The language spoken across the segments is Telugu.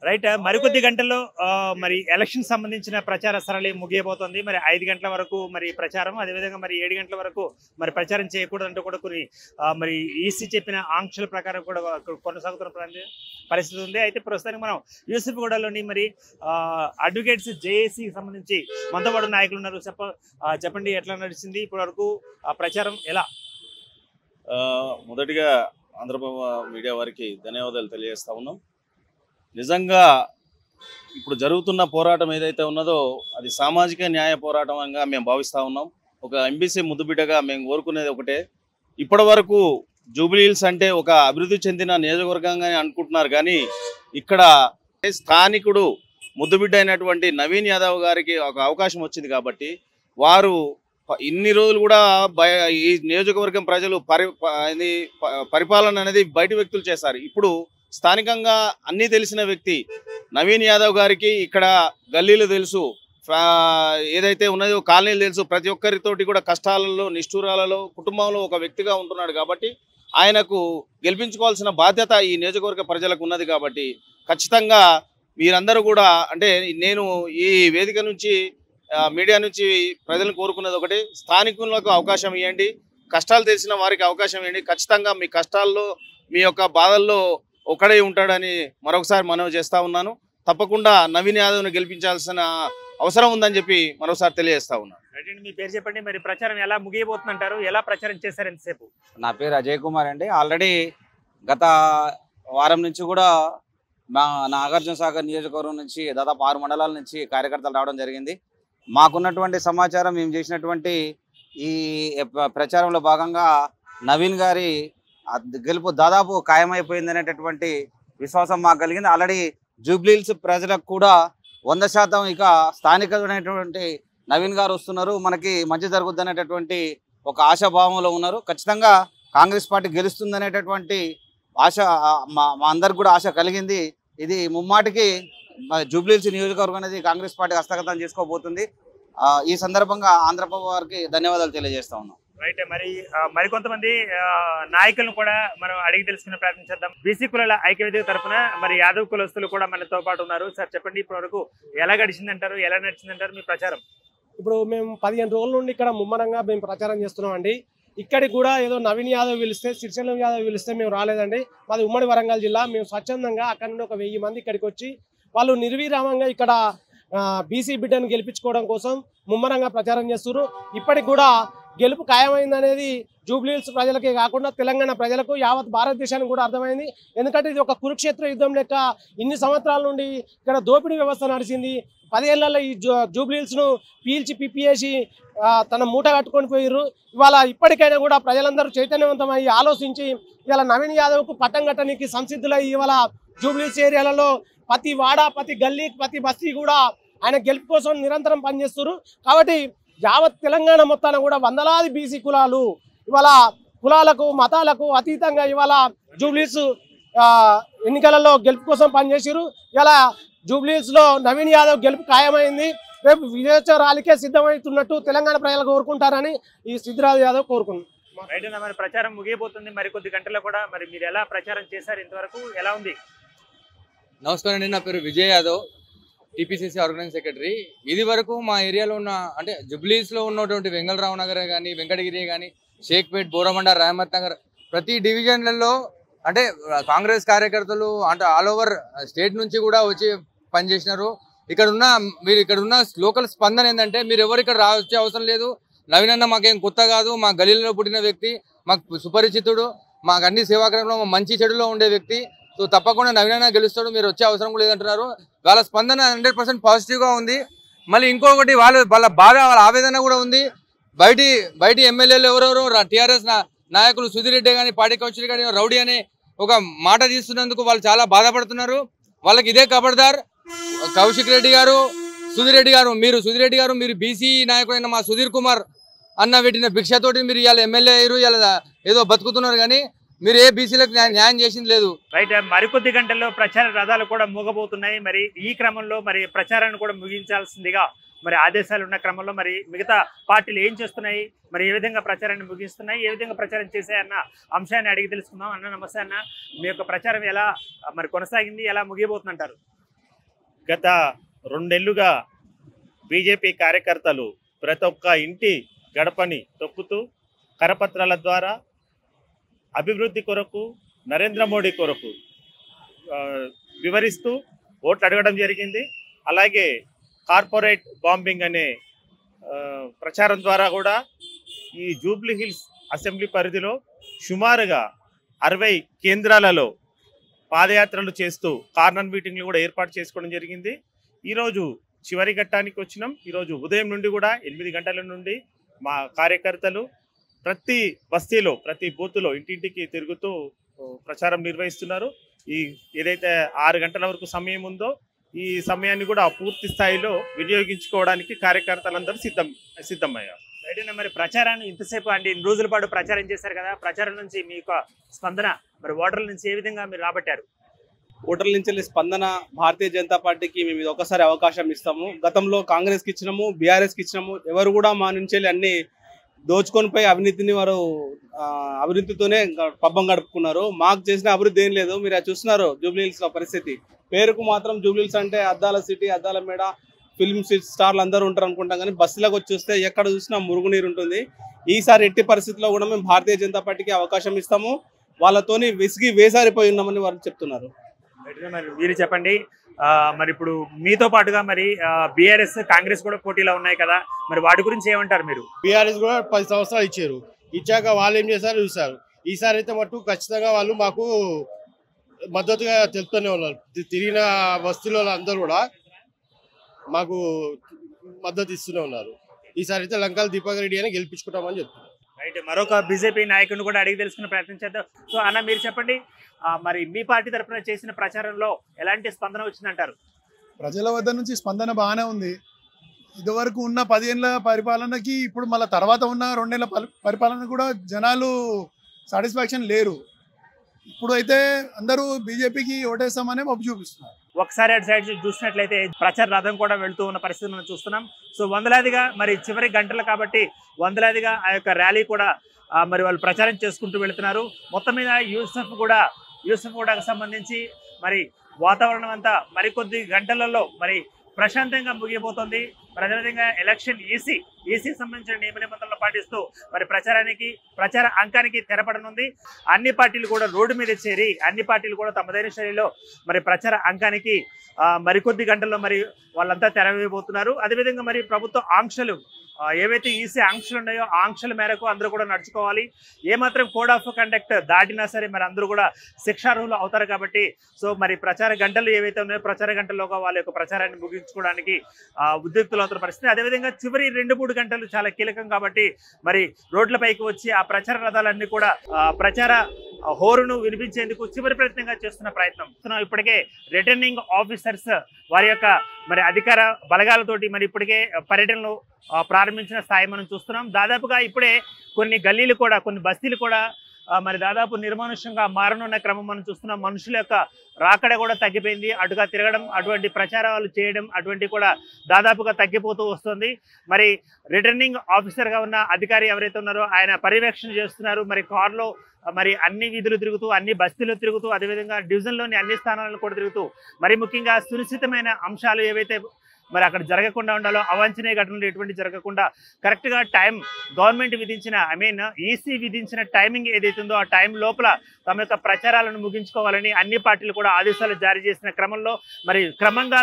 రైట్. మరికొద్ది గంటల్లో మరి ఎలక్షన్ సంబంధించిన ప్రచార సరళి ముగియబోతోంది. మరి 5 గంటల వరకు మరి ప్రచారం, అదేవిధంగా మరి 7 గంటల వరకు మరి ప్రచారం చేయకూడదంటూ కూడా కొన్ని మరి ఈసీ చెప్పిన ఆంక్షల ప్రకారం కూడా కొనసాగుతున్న పరిస్థితి ఉంది. అయితే ప్రస్తుతానికి మనం యూసుఫ్గూడలోని మరి అడ్వకేట్స్ జేఏసీకి సంబంధించి మనతో పాటు నాయకులు ఉన్నారు. చెప్పండి, ఎట్లా నడిచింది ఇప్పటి వరకు ప్రచారం ఎలా? మొదటిగా ఆంధ్రప్రభ మీడియా వారికి ధన్యవాదాలు తెలియజేస్తా ఉన్నాం. నిజంగా ఇప్పుడు జరుగుతున్న పోరాటం ఏదైతే ఉన్నదో అది సామాజిక న్యాయ పోరాటంగా మేము భావిస్తూ ఉన్నాం. ఒక ఎంబీసీ ముద్దుబిడ్డగా మేము కోరుకునేది ఒకటే, ఇప్పటి వరకు జూబ్లీ హిల్స్ అంటే ఒక అభివృద్ధి చెందిన నియోజకవర్గంగా అనుకుంటున్నారు, కానీ ఇక్కడ స్థానికుడు ముద్దుబిడ్డ అయినటువంటి నవీన్ యాదవ్ గారికి ఒక అవకాశం వచ్చింది కాబట్టి వారు ఇన్ని రోజులు కూడా ఈ నియోజకవర్గం ప్రజలు పరిపాలన అనేది బయట వ్యక్తులు చేశారు. ఇప్పుడు స్థానికంగా అన్నీ తెలిసిన వ్యక్తి నవీన్ యాదవ్ గారికి ఇక్కడ గల్లీలు తెలుసు, ఏదైతే ఉన్నదో కాలనీలు తెలుసు, ప్రతి ఒక్కరితోటి కూడా కష్టాలలో నిష్ఠూరాలలో కుటుంబంలో ఒక వ్యక్తిగా ఉంటున్నాడు కాబట్టి ఆయనకు గెలిపించుకోవాల్సిన బాధ్యత ఈ నియోజకవర్గ ప్రజలకు ఉన్నది. కాబట్టి ఖచ్చితంగా మీరందరూ కూడా అంటే నేను ఈ వేదిక నుంచి మీడియా నుంచి ప్రజలను కోరుకున్నది ఒకటి, స్థానికులకు అవకాశం ఇవ్వండి, కష్టాలు తెలిసిన వారికి అవకాశం ఇవ్వండి. ఖచ్చితంగా మీ కష్టాల్లో మీ యొక్క బాధల్లో ఒకడే ఉంటాడని మరొకసారి మనవి చేస్తూ ఉన్నాను. తప్పకుండా నవీన్ యాదవ్ను గెలిపించాల్సిన అవసరం ఉందని చెప్పి మరోసారి తెలియజేస్తా ఉన్నాను. మీ పేరు చెప్పండి, మరి ప్రచారం ఎలా ముగియబోతుందంటారు, ఎలా ప్రచారం చేశారు ఎంతసేపు? నా పేరు అజయ్ కుమార్ అండి. ఆల్రెడీ గత వారం నుంచి కూడా మా నాగార్జున సాగర్ నియోజకవర్గం నుంచి దాదాపు 6 మండలాల నుంచి కార్యకర్తలు రావడం జరిగింది. మాకున్నటువంటి సమాచారం, మేము చేసినటువంటి ఈ ప్రచారంలో భాగంగా నవీన్ గారి గెలుపు దాదాపు ఖాయమైపోయింది అనేటటువంటి విశ్వాసం మాకు కలిగింది. ఆల్రెడీ జూబ్లీ హిల్స్ ప్రజలకు కూడా 100% ఇక స్థానికమైనటువంటి నవీన్ గారు వస్తున్నారు, మనకి మంచి జరుగుద్ది అనేటటువంటి ఒక ఆశాభావంలో ఉన్నారు. ఖచ్చితంగా కాంగ్రెస్ పార్టీ గెలుస్తుందనేటటువంటి ఆశ మా అందరికి కూడా ఆశ కలిగింది. ఇది ముమ్మాటికి జూబ్లీ హిల్స్ నియోజకవర్గం అనేది కాంగ్రెస్ పార్టీ హస్తగతం చేసుకోబోతుంది. ఈ సందర్భంగా ఆంధ్రప్రభ వారికి ధన్యవాదాలు తెలియజేస్తా ఉన్నాం. రైట్. మరికొంతమంది నాయకులను కూడా మనం అడిగి తెలుసుకునే ప్రయత్నం చేద్దాం. బీసీ కులాల ఐక్యవేదిక తరఫున మరి యాదవ్ కులస్తులు కూడా మనతో పాటు ఉన్నారు. సార్ చెప్పండి, ఇప్పటి వరకు ఎలా గడిచిందంటారు, ఎలా నడిచిందంటారు మీ ప్రచారం? ఇప్పుడు మేము 15 రోజుల నుండి ఇక్కడ ముమ్మరంగా మేము ప్రచారం చేస్తున్నాం అండి. ఇక్కడికి కూడా ఏదో నవీన్ యాదవ్ పిలిస్తే, శ్రీశైలం యాదవ్ పిలిస్తే మేము రాలేదండి. మాది ఉమ్మడి వరంగల్ జిల్లా. మేము స్వచ్ఛందంగా అక్కడ నుండి ఒక 1000 మంది ఇక్కడికి వచ్చి వాళ్ళు నిర్విరామంగా ఇక్కడ బీసీ బిడ్డను గెలిపించుకోవడం కోసం ముమ్మరంగా ప్రచారం చేస్తున్నారు. ఇప్పటికి కూడా గెలుపు ఖాయమైందనేది జూబ్లీ హిల్స్ ప్రజలకే కాకుండా తెలంగాణ ప్రజలకు, యావత్ భారతదేశానికి కూడా అర్థమైంది. ఎందుకంటే ఇది ఒక కురుక్షేత్ర యుద్ధం లెక్క ఇన్ని సంవత్సరాల నుండి ఇక్కడ దోపిడీ వ్యవస్థ నడిచింది. 10 ఏళ్లలో ఈ జూబ్లీ హిల్స్ను పీల్చి పిప్పేసి తన మూట కట్టుకొని పోయిర్రు. ఇవాళ ఇప్పటికైనా కూడా ప్రజలందరూ చైతన్యవంతమై ఆలోచించి ఇవాళ నవీన్ యాదవ్కు పట్టం కట్టడానికి సంసిద్ధులై ఇవాళ జూబ్లీ హిల్స్ ఏరియాలలో ప్రతి వాడ, ప్రతి గల్లీ, ప్రతి బస్తీ కూడా ఆయన గెలుపు కోసం నిరంతరం పనిచేస్తున్నారు. కాబట్టి యావత్ తెలంగాణ మొత్తాన కూడా వందలాది బీసీ కులాలు ఇవాళ కులాలకు మతాలకు అతీతంగా ఇవాళ జూబ్లీ హిల్స్ ఎన్నికలలో గెలుపు కోసం పనిచేసారు. ఇలా జూబ్లీ హిల్స్ లో నవీన్ యాదవ్ గెలుపు ఖాయమైంది. రేపు విజయోత్సవ ర్యాలీకే సిద్ధమవుతున్నట్టు తెలంగాణ ప్రజలు కోరుకుంటారని ఈ సిద్ధిరాజు యాదవ్ కోరుకున్నారు. మరి ప్రచారం ముగియబోతుంది మరికొద్ది గంటల్లో కూడా. మరి మీరు ఎలా ప్రచారం చేశారు, ఇంతవరకు ఎలా ఉంది? నమస్కారం అండి, నా పేరు Vijay Yadav, TPCC organizing secretary. ఇది వరకు మా ఏరియాలో ఉన్న అంటే జుబ్లీస్లో ఉన్నటువంటి వెంగళరావు నగర్ కానీ, వెంకటగిరి కానీ, షేక్పేట్, బోరమండ, రహమత్ నగర్ ప్రతి డివిజన్లలో అంటే కాంగ్రెస్ కార్యకర్తలు అంటే ఆల్ ఓవర్ స్టేట్ నుంచి కూడా వచ్చి పనిచేసినారు. మీరు ఇక్కడ ఉన్న లోకల్ స్పందన ఏంటంటే, మీరు ఎవరు ఇక్కడ వచ్చే అవసరం లేదు, నవీన్ అన్న మాకేం కొత్త కాదు, మా గలీలో పుట్టిన వ్యక్తి, మాకు సుపరిచితుడు, మాకు అన్ని సేవాక్రమంలో మంచి చెడులో ఉండే వ్యక్తి, సో తప్పకుండా నవీన్ అన్న గెలుస్తాడు, మీరు వచ్చే అవసరం కూడా లేదంటున్నారు. వాళ్ళ స్పందన 100% పాజిటివ్గా ఉంది. మళ్ళీ ఇంకొకటి వాళ్ళ బాధ, వాళ్ళ ఆవేదన కూడా ఉంది. బయటి ఎమ్మెల్యేలు ఎవరెవరో టీఆర్ఎస్ నాయకులు సుధీర్ రెడ్డి కానీ, పార్టీ కౌన్సిలర్ కానీ రౌడీ అనే ఒక మాట తీస్తున్నందుకు వాళ్ళు చాలా బాధపడుతున్నారు. వాళ్ళకి ఇదే ఖబర్దార్, కౌశిక్ రెడ్డి గారు, సుధీర్ రెడ్డి గారు మీరు బీసీ నాయకుడైన మా సుధీర్ కుమార్ అన్న పెట్టిన భిక్షతోటి మీరు ఇవాళ ఎమ్మెల్యే అయ్యారు, ఇలా ఏదో బతుకుతున్నారు, కానీ మీరు ఏ బీసీలకు న్యాయం చేసింది లేదు. రైట్. మరికొద్ది గంటల్లో ప్రచార రథాలు కూడా మూగబోతున్నాయి. మరి ఈ క్రమంలో మరి ప్రచారాన్ని కూడా ముగించాల్సిందిగా మరి ఆదేశాలు ఉన్న క్రమంలో మరి మిగతా పార్టీలు ఏం చేస్తున్నాయి, మరి ఏ విధంగా ప్రచారాన్ని ముగిస్తున్నాయి, ఏ విధంగా ప్రచారం చేశాయన్న అంశాన్ని అడిగి తెలుసుకుందాం. అన్న నమస్తే అన్న, మీ యొక్క ప్రచారం ఎలా మరి కొనసాగింది, ఎలా ముగియబోతుందంటారు? గత 2 నెలలుగా బీజేపీ కార్యకర్తలు ప్రతి ఒక్క ఇంటి గడపని తొక్కుతూ కరపత్రాల ద్వారా అభివృద్ధి కొరకు, నరేంద్ర మోడీ కొరకు వివరిస్తూ ఓట్లు అడగడం జరిగింది. అలాగే కార్పొరేట్ బాంబింగ్ అనే ప్రచారం ద్వారా కూడా ఈ జూబ్లీ హిల్స్ అసెంబ్లీ పరిధిలో సుమారుగా 60 కేంద్రాలలో పాదయాత్రలు చేస్తూ కార్నర్ మీటింగ్లు కూడా ఏర్పాటు చేసుకోవడం జరిగింది. ఈరోజు చివరి ఘట్టానికి వచ్చినాం. ఈరోజు ఉదయం నుండి కూడా 8 గంటల నుండి మా కార్యకర్తలు ప్రతి బస్తీలో, ప్రతి బూత్లో ఇంటింటికి తిరుగుతూ ప్రచారం నిర్వహిస్తున్నారు. ఈ ఏదైతే 6 గంటల వరకు సమయం ఉందో ఈ సమయాన్ని కూడా పూర్తి స్థాయిలో వినియోగించుకోవడానికి కార్యకర్తలందరూ సిద్ధమయ్యారు. రైట్. మరి ప్రచారాన్ని ఇంతసేపు అంటే 2 రోజుల పాటు ప్రచారం చేశారు కదా, ప్రచారం నుంచి మీకు స్పందన మరి ఓటర్ల నుంచి ఏ విధంగా మీరు రాబట్టారు? ఓటర్ల నుంచి స్పందన భారతీయ జనతా పార్టీకి మేము ఇది ఒకసారి అవకాశం ఇస్తాము. గతంలో కాంగ్రెస్కి ఇచ్చినాము, బీఆర్ఎస్కి ఇచ్చినాము. ఎవరు కూడా మా నుంచి అన్ని దోచుకొని పోయి అవినీతిని వారు అభివృద్ధితోనే పబ్బం గడుపుకున్నారు. మాకు చేసిన అభివృద్ధి ఏం లేదు. మీరు చూస్తున్నారు జూబ్లీ హిల్స్లో పరిస్థితి. పేరుకు మాత్రం జూబ్లీ హిల్స్ అంటే అద్దాల సిటీ, అద్దాల మేడ, ఫిల్మ్ స్టార్లు అందరూ ఉంటారు అనుకుంటాం, కానీ బస్సులకు వచ్చి చూస్తే ఎక్కడ చూసినా మురుగునీరు ఉంటుంది. ఈసారి ఎట్టి పరిస్థితుల్లో కూడా మేము భారతీయ జనతా పార్టీకి అవకాశం ఇస్తాము. వాళ్ళతోని విసిగి వేసారిపోయి ఉన్నామని వారు చెప్తున్నారు. మరి మీరు చెప్పండి, మరి ఇప్పుడు మీతో పాటుగా మరి బీఆర్ఎస్, కాంగ్రెస్ కూడా పోటీలో ఉన్నాయి కదా, మరి వాటి గురించి ఏమంటారు మీరు? బీఆర్ఎస్ కూడా 10 సంవత్సరాలు ఇచ్చారు. ఇచ్చాక వాళ్ళు ఏం చేశారు చూశారు. ఈసారి అయితే మటుకు ఖచ్చితంగా వాళ్ళు మాకు మద్దతుగా తెలుపుతూనే ఉన్నారు. తిరిగిన బస్తీలో అందరూ కూడా మాకు మద్దతు ఇస్తూనే ఉన్నారు. ఈసారి అయితే లంకాల దీపక్ రెడ్డి అని గెలిపించుకుంటామని చెప్తున్నారు. రైట్. మరొక బీజేపీ నాయకుడిని కూడా అడిగి తెలుసుకునే ప్రయత్నం చేద్దాం. సో అన్న, మీరు చెప్పండి, మరి మీ పార్టీ తరఫున చేసిన ప్రచారంలో ఎలాంటి స్పందన వచ్చిందంటారు? ప్రజల వద్ద నుంచి స్పందన బాగానే ఉంది. ఇదివరకు ఉన్న 10 ఏళ్ళ పరిపాలనకి ఇప్పుడు మళ్ళీ తర్వాత ఉన్న 2 నెలల పరిపాలన కూడా జనాలు సాటిస్ఫాక్షన్ లేరు. ఇప్పుడు అయితే అందరూ బీజేపీకి ఓటేస్తామనే మొగ్గు చూపిస్తున్నారు. ఒకసారి అటు సైడ్ చూసినట్లయితే ప్రచార రథం కూడా వెళ్తూ ఉన్న పరిస్థితి మనం చూస్తున్నాం. సో వందలాదిగా మరి చివరి గంటలు కాబట్టి వందలాదిగా ఆ యొక్క ర్యాలీ కూడా మరి వాళ్ళు ప్రచారం చేసుకుంటూ వెళుతున్నారు. మొత్తం మీద యూసఫ్ కూడా సంబంధించి మరి వాతావరణం అంతా మరికొద్ది గంటలలో మరి ప్రశాంతంగా ముగిపోతుంది. మరి అదేవిధంగా ఎలక్షన్ ఈసీ సంబంధించిన నియమ నిబంధనలు పాటిస్తూ మరి ప్రచార అంకానికి తెరపడనుంది. అన్ని పార్టీలు కూడా రోడ్డు మీద చేరి అన్ని పార్టీలు కూడా తమదైన శైలిలో మరి ప్రచార అంకానికి మరికొద్ది గంటల్లో మరి వాళ్ళంతా తెరవేయబోతున్నారు. అదేవిధంగా మరి ప్రభుత్వ ఆంక్షలు ఏవైతే ఈసీ ఆంక్షలు ఉన్నాయో ఆ ఆంక్షల మేరకు అందరూ కూడా నడుచుకోవాలి. ఏమాత్రం కోడ్ ఆఫ్ కండక్ట్ దాటినా సరే మరి అందరూ కూడా శిక్షార్హులు అవుతారు. కాబట్టి సో మరి ప్రచార గంటలు ఏవైతే ఉన్నాయో ప్రచార గంటల్లోగా వాళ్ళ యొక్క ప్రచారాన్ని ముగించుకోవడానికి ఉద్యుక్తులు అవుతున్న పరిస్థితి. అదేవిధంగా చివరి 2-3 గంటలు చాలా కీలకం కాబట్టి మరి రోడ్లపైకి వచ్చి ఆ ప్రచార రథాలన్నీ కూడా ప్రచార హోరును వినిపించేందుకు చివరి ప్రయత్నంగా చేస్తున్న ప్రయత్నం. ఇప్పటికే రిటర్నింగ్ ఆఫీసర్స్ వారి యొక్క మరి అధికార బలగాలతోటి మరి ఇప్పటికే పర్యటనలు ప్రారంభించిన స్థాయి మనం చూస్తున్నాం. దాదాపుగా ఇప్పుడే కొన్ని గల్లీలు కూడా, కొన్ని బస్తీలు కూడా మరి దాదాపు నిర్మానుష్యంగా మారనున్న క్రమం మనం చూస్తున్నాం. మనుషుల యొక్క రాకడ కూడా తగ్గిపోయింది. అటుగా తిరగడం, అటువంటి ప్రచారాలు చేయడం అటువంటి కూడా దాదాపుగా తగ్గిపోతూ వస్తుంది. మరి రిటర్నింగ్ ఆఫీసర్గా ఉన్న అధికారి ఎవరైతే ఉన్నారో ఆయన పర్యవేక్షణ చేస్తున్నారు. మరి కారులో మరి అన్ని వీధులు తిరుగుతూ, అన్ని బస్తీలు తిరుగుతూ, అదేవిధంగా డివిజన్లోని అన్ని స్థానాలను కూడా తిరుగుతూ మరి ముఖ్యంగా సునిశ్చితమైన అంశాలు ఏవైతే మరి అక్కడ జరగకుండా ఉండాలో, అవాంఛనీయ ఘటనలు ఎటువంటి జరగకుండా కరెక్ట్గా టైం గవర్నమెంట్ విధించిన ఈసీ విధించిన టైమింగ్ ఏదైతే ఉందో ఆ టైం లోపల తమ యొక్క ప్రచారాలను ముగించుకోవాలని అన్ని పార్టీలు కూడా ఆదేశాలు జారీ చేసిన క్రమంలో మరి క్రమంగా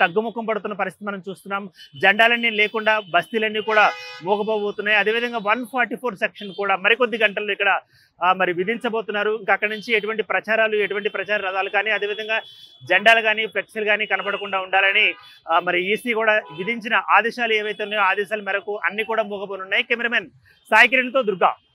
తగ్గుముఖం పడుతున్న పరిస్థితి మనం చూస్తున్నాం. జెండాలన్నీ లేకుండా బస్తీలన్నీ కూడా మోగపోబోతున్నాయి. అదేవిధంగా 144 సెక్షన్ కూడా మరికొద్ది గంటల్లో ఇక్కడ మరి విధించబోతున్నారు. ఇంకా అక్కడి నుంచి ఎటువంటి ప్రచార రథాలు కానీ అదేవిధంగా జెండాలు కానీ ఫ్లెక్సీలు కానీ కనపడకుండా ఉండాలని మరి ఈసీ కూడా విధించిన ఆదేశాలు ఏవైతే ఉన్నాయో ఆదేశాల మేరకు అన్ని కూడా మోగబోనున్నాయి. కెమెరామెన్ సాయి కిరణ్తో దుర్గా.